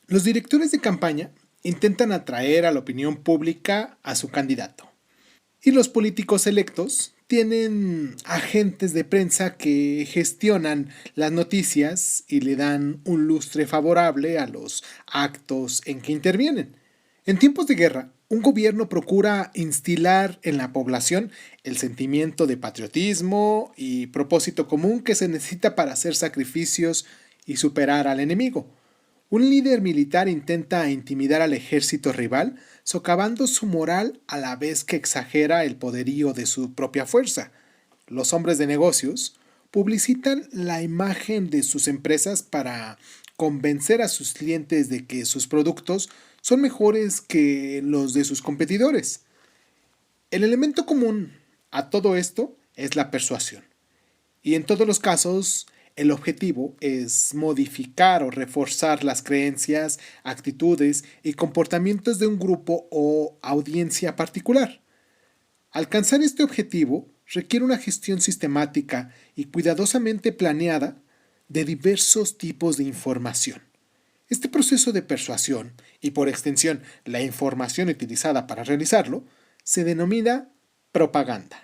Los directores de campaña intentan atraer a la opinión pública a su candidato. Y los políticos electos tienen agentes de prensa que gestionan las noticias y le dan un lustre favorable a los actos en que intervienen. En tiempos de guerra, un gobierno procura instilar en la población el sentimiento de patriotismo y propósito común que se necesita para hacer sacrificios y superar al enemigo. Un líder militar intenta intimidar al ejército rival, socavando su moral a la vez que exagera el poderío de su propia fuerza. Los hombres de negocios publicitan la imagen de sus empresas para convencer a sus clientes de que sus productos son mejores que los de sus competidores. El elemento común a todo esto es la persuasión. Y en todos los casos, el objetivo es modificar o reforzar las creencias, actitudes y comportamientos de un grupo o audiencia particular. Alcanzar este objetivo requiere una gestión sistemática y cuidadosamente planeada de diversos tipos de información. Este proceso de persuasión, y por extensión la información utilizada para realizarlo, se denomina propaganda.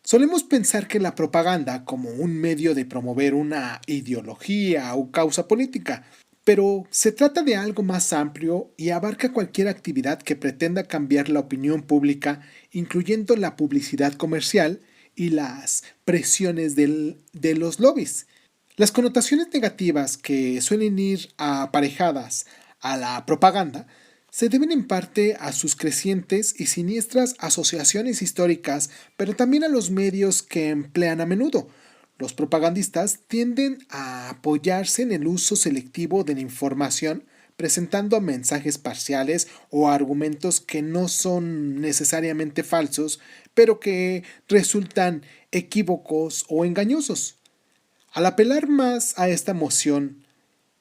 Solemos pensar que la propaganda como un medio de promover una ideología o causa política, pero se trata de algo más amplio y abarca cualquier actividad que pretenda cambiar la opinión pública, incluyendo la publicidad comercial y las presiones de los lobbies. Las connotaciones negativas que suelen ir aparejadas a la propaganda se deben en parte a sus crecientes y siniestras asociaciones históricas, pero también a los medios que emplean a menudo. Los propagandistas tienden a apoyarse en el uso selectivo de la información, presentando mensajes parciales o argumentos que no son necesariamente falsos, pero que resultan equívocos o engañosos. Al apelar más a esta emoción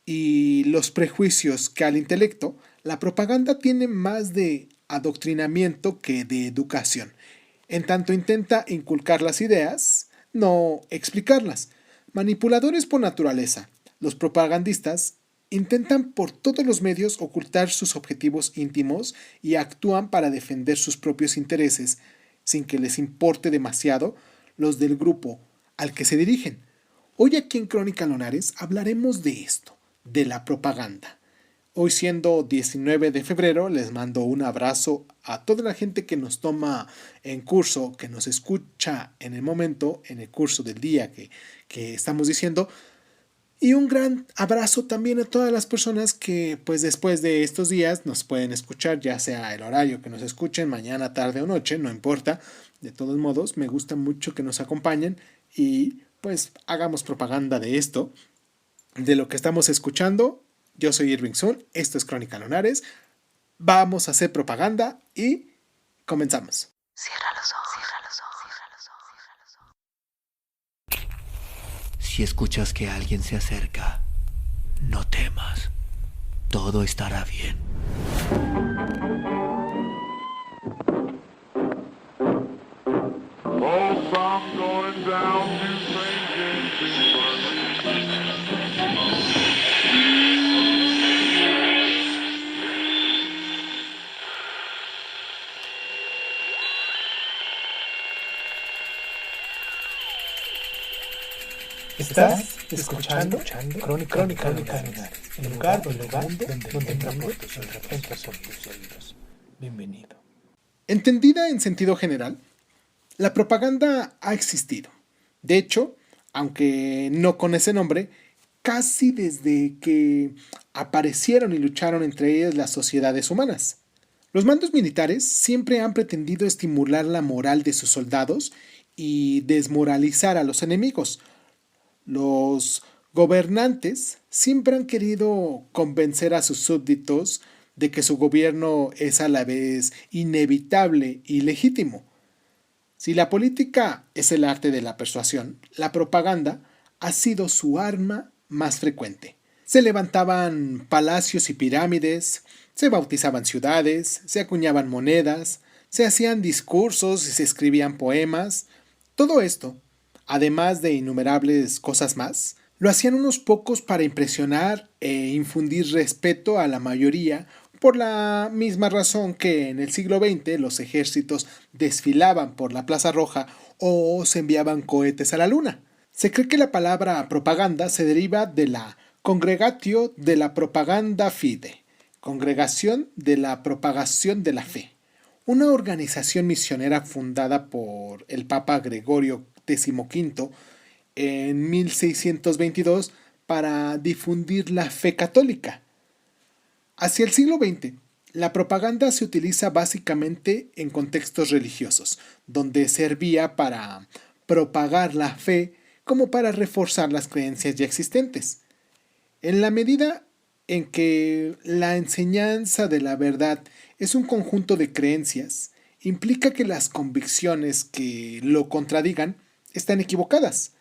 y los prejuicios que al intelecto, la propaganda tiene más de adoctrinamiento que de educación. En tanto intenta inculcar las ideas, no explicarlas. Manipuladores por naturaleza, los propagandistas intentan por todos los medios ocultar sus objetivos íntimos y actúan para defender sus propios intereses, sin que les importe demasiado los del grupo al que se dirigen. Hoy aquí en Crónica Lunares hablaremos de esto, de la propaganda. Hoy siendo 19 de febrero les mando un abrazo a toda la gente que nos toma en curso, que nos escucha en el momento, en el curso del día que estamos diciendo. Y un gran abrazo también a todas las personas que pues después de estos días nos pueden escuchar, ya sea el horario que nos escuchen, mañana, tarde o noche, no importa. De todos modos, me gusta mucho que nos acompañen y pues hagamos propaganda de esto, de lo que estamos escuchando. Yo soy Irving Sun, esto es Crónica Lunares. Vamos a hacer propaganda y comenzamos. Cierra los ojos, cierra los ojos, cierra los ojos, cierra los ojos. Si escuchas que alguien se acerca, no temas. Todo estará bien. Estás escuchando Crónica Lunares, el lugar donde entramos tus oídos. Bienvenido. Entendida en sentido general, la propaganda ha existido. De hecho, aunque no con ese nombre, casi desde que aparecieron y lucharon entre ellas las sociedades humanas. Los mandos militares siempre han pretendido estimular la moral de sus soldados y desmoralizar a los enemigos. Los gobernantes siempre han querido convencer a sus súbditos de que su gobierno es a la vez inevitable y legítimo. Si la política es el arte de la persuasión, la propaganda ha sido su arma más frecuente. Se levantaban palacios y pirámides, se bautizaban ciudades, se acuñaban monedas, se hacían discursos y se escribían poemas. Todo esto, además de innumerables cosas más, Lo hacían unos pocos para impresionar e infundir respeto a la mayoría, por la misma razón que en el siglo XX los ejércitos desfilaban por la Plaza Roja o se enviaban cohetes a la luna. Se cree que la palabra propaganda se deriva de la Congregatio de la Propaganda Fide, Congregación de la Propagación de la Fe, una organización misionera fundada por el Papa Gregorio XV en 1622 para difundir la fe católica. Hacia el siglo XX, la propaganda se utiliza básicamente en contextos religiosos, donde servía para propagar la fe como para reforzar las creencias ya existentes. En la medida en que la enseñanza de la verdad es un conjunto de creencias, implica que las convicciones que lo contradigan están equivocadas.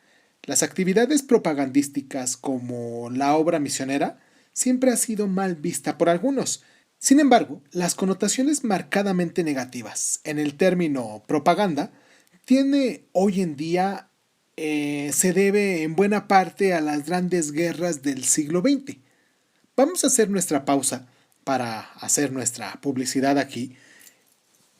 Las actividades propagandísticas como la obra misionera siempre ha sido mal vista por algunos. Sin embargo, las connotaciones marcadamente negativas en el término propaganda tiene hoy en día se debe en buena parte a las grandes guerras del siglo XX. Vamos a hacer nuestra pausa para hacer nuestra publicidad aquí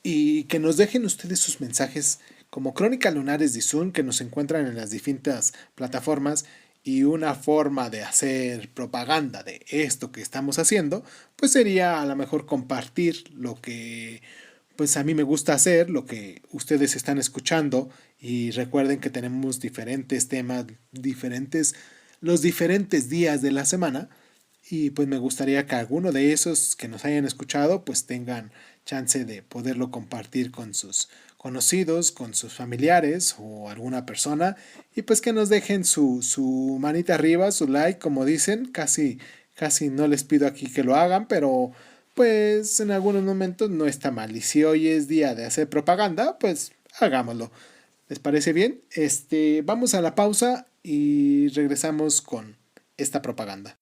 y que nos dejen ustedes sus mensajes como Crónica Lunares de Zoom, que nos encuentran en las distintas plataformas, y una forma de hacer propaganda de esto que estamos haciendo, pues sería a lo mejor compartir lo que pues a mí me gusta hacer, lo que ustedes están escuchando, y recuerden que tenemos diferentes temas, los diferentes días de la semana, y pues me gustaría que alguno de esos que nos hayan escuchado pues tengan chance de poderlo compartir con sus conocidos, con sus familiares o alguna persona, y pues que nos dejen su manita arriba, su like, como dicen. Casi no les pido aquí que lo hagan, pero pues en algunos momentos no está mal, y si hoy es día de hacer propaganda, pues hagámoslo. ¿Les parece bien? Vamos a la pausa y regresamos con esta propaganda.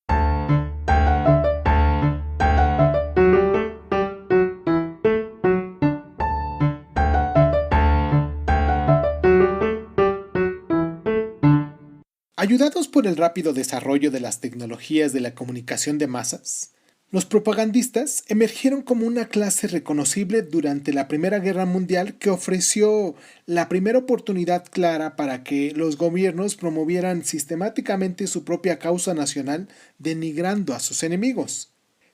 Ayudados por el rápido desarrollo de las tecnologías de la comunicación de masas, los propagandistas emergieron como una clase reconocible durante la Primera Guerra Mundial, que ofreció la primera oportunidad clara para que los gobiernos promovieran sistemáticamente su propia causa nacional, denigrando a sus enemigos.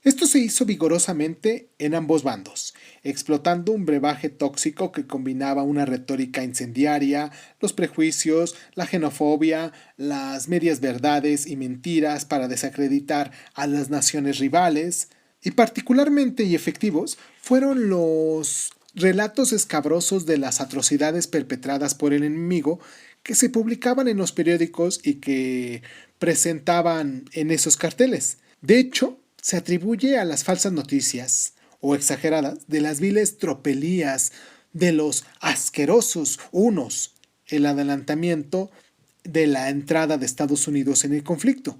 Esto se hizo vigorosamente en ambos bandos, explotando un brebaje tóxico que combinaba una retórica incendiaria, los prejuicios, la xenofobia, las medias verdades y mentiras para desacreditar a las naciones rivales, y particularmente y efectivos fueron los relatos escabrosos de las atrocidades perpetradas por el enemigo, que se publicaban en los periódicos y que presentaban en esos carteles. De hecho, se atribuye a las falsas noticias o exageradas de las viles tropelías de los asquerosos hunos el adelantamiento de la entrada de Estados Unidos en el conflicto.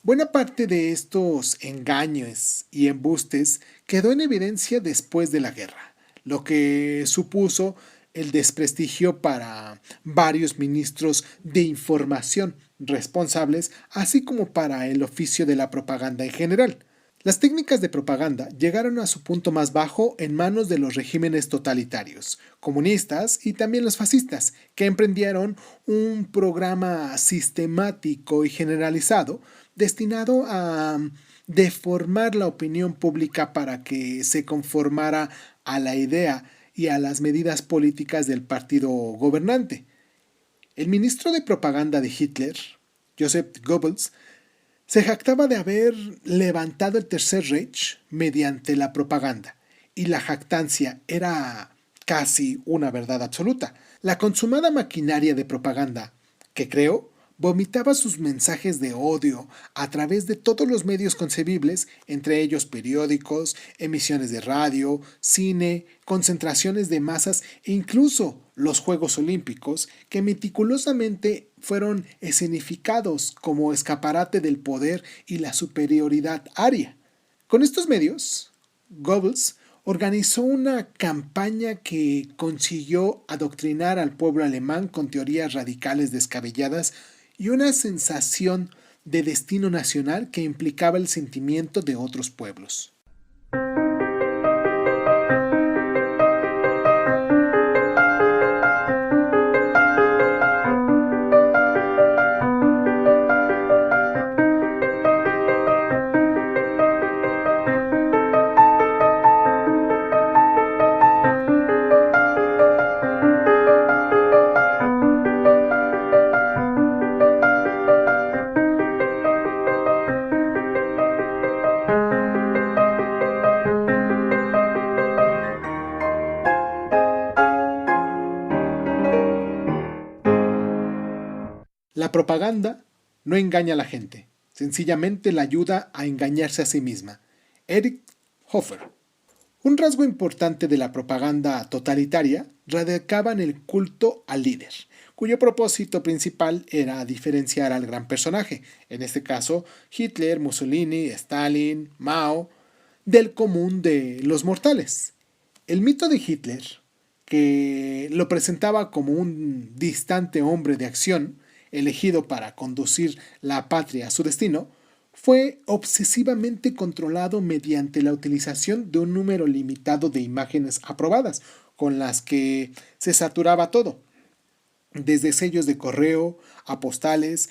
Buena parte de estos engaños y embustes quedó en evidencia después de la guerra, lo que supuso el desprestigio para varios ministros de información responsables, así como para el oficio de la propaganda en general. Las técnicas de propaganda llegaron a su punto más bajo en manos de los regímenes totalitarios, comunistas y también los fascistas, que emprendieron un programa sistemático y generalizado destinado a deformar la opinión pública para que se conformara a la idea y a las medidas políticas del partido gobernante. El ministro de propaganda de Hitler, Joseph Goebbels, se jactaba de haber levantado el Tercer Reich mediante la propaganda, y la jactancia era casi una verdad absoluta. La consumada maquinaria de propaganda que creó vomitaba sus mensajes de odio a través de todos los medios concebibles, entre ellos periódicos, emisiones de radio, cine, concentraciones de masas e incluso los Juegos Olímpicos, que meticulosamente fueron escenificados como escaparate del poder y la superioridad aria. Con estos medios, Goebbels organizó una campaña que consiguió adoctrinar al pueblo alemán con teorías radicales descabelladas y una sensación de destino nacional que implicaba el sentimiento de otros pueblos. La propaganda no engaña a la gente, sencillamente la ayuda a engañarse a sí misma. Eric Hoffer. Un rasgo importante de la propaganda totalitaria radicaba en el culto al líder, cuyo propósito principal era diferenciar al gran personaje, en este caso Hitler, Mussolini, Stalin, Mao, del común de los mortales. El mito de Hitler, que lo presentaba como un distante hombre de acción, elegido para conducir la patria a su destino, fue obsesivamente controlado mediante la utilización de un número limitado de imágenes aprobadas, con las que se saturaba todo, desde sellos de correo a postales,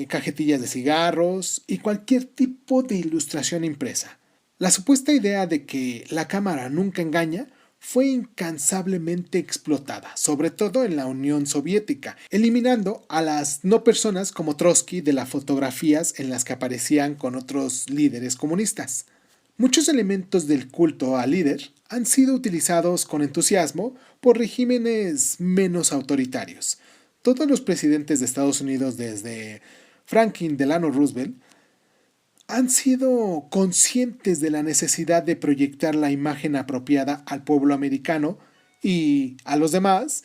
cajetillas de cigarros y cualquier tipo de ilustración impresa. La supuesta idea de que la cámara nunca engaña fue incansablemente explotada, sobre todo en la Unión Soviética, eliminando a las no personas como Trotsky de las fotografías en las que aparecían con otros líderes comunistas. Muchos elementos del culto al líder han sido utilizados con entusiasmo por regímenes menos autoritarios. Todos los presidentes de Estados Unidos, desde Franklin Delano Roosevelt, han sido conscientes de la necesidad de proyectar la imagen apropiada al pueblo americano y a los demás,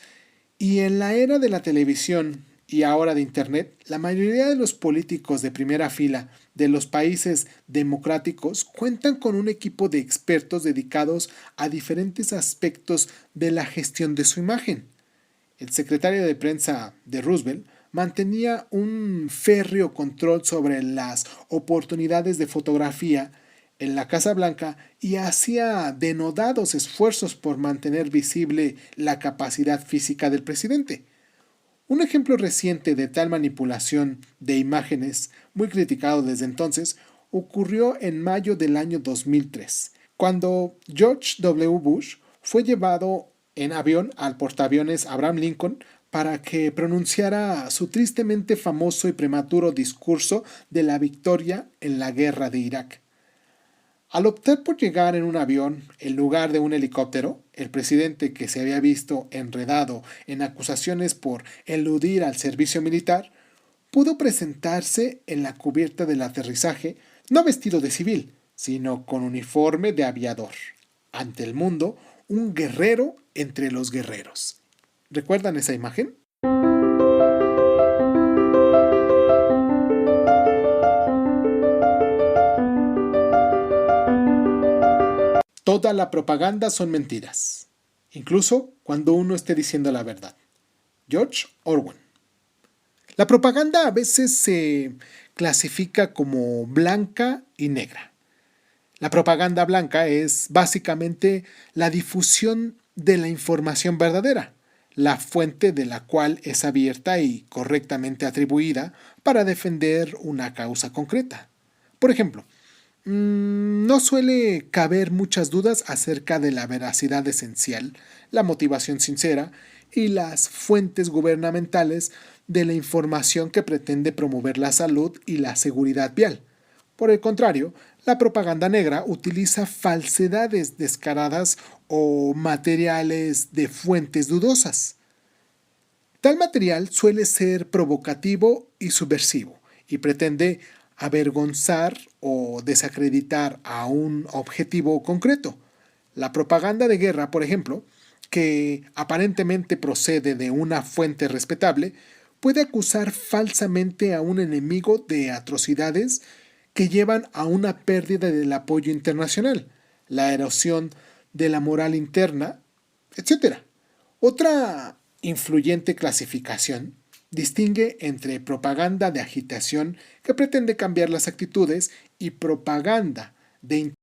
y en la era de la televisión y ahora de Internet, la mayoría de los políticos de primera fila de los países democráticos cuentan con un equipo de expertos dedicados a diferentes aspectos de la gestión de su imagen. El secretario de prensa de Roosevelt mantenía un férreo control sobre las oportunidades de fotografía en la Casa Blanca y hacía denodados esfuerzos por mantener visible la capacidad física del presidente. Un ejemplo reciente de tal manipulación de imágenes, muy criticado desde entonces, ocurrió en mayo del año 2003, cuando George W. Bush fue llevado en avión al portaaviones Abraham Lincoln para que pronunciara su tristemente famoso y prematuro discurso de la victoria en la guerra de Irak. Al optar por llegar en un avión en lugar de un helicóptero, el presidente, que se había visto enredado en acusaciones por eludir al servicio militar, pudo presentarse en la cubierta del aterrizaje no vestido de civil, sino con uniforme de aviador. Ante el mundo, un guerrero entre los guerreros. ¿Recuerdan esa imagen? Toda la propaganda son mentiras, incluso cuando uno esté diciendo la verdad. George Orwell. La propaganda a veces se clasifica como blanca y negra. La propaganda blanca es básicamente la difusión de la información verdadera, la fuente de la cual es abierta y correctamente atribuida para defender una causa concreta. Por ejemplo, no suele caber muchas dudas acerca de la veracidad esencial, la motivación sincera y las fuentes gubernamentales de la información que pretende promover la salud y la seguridad vial. Por el contrario, la propaganda negra utiliza falsedades descaradas o materiales de fuentes dudosas. Tal material suele ser provocativo y subversivo y pretende avergonzar o desacreditar a un objetivo concreto. La propaganda de guerra, por ejemplo, que aparentemente procede de una fuente respetable, puede acusar falsamente a un enemigo de atrocidades que llevan a una pérdida del apoyo internacional, la erosión de la moral interna, etc. Otra influyente clasificación distingue entre propaganda de agitación que pretende cambiar las actitudes y propaganda de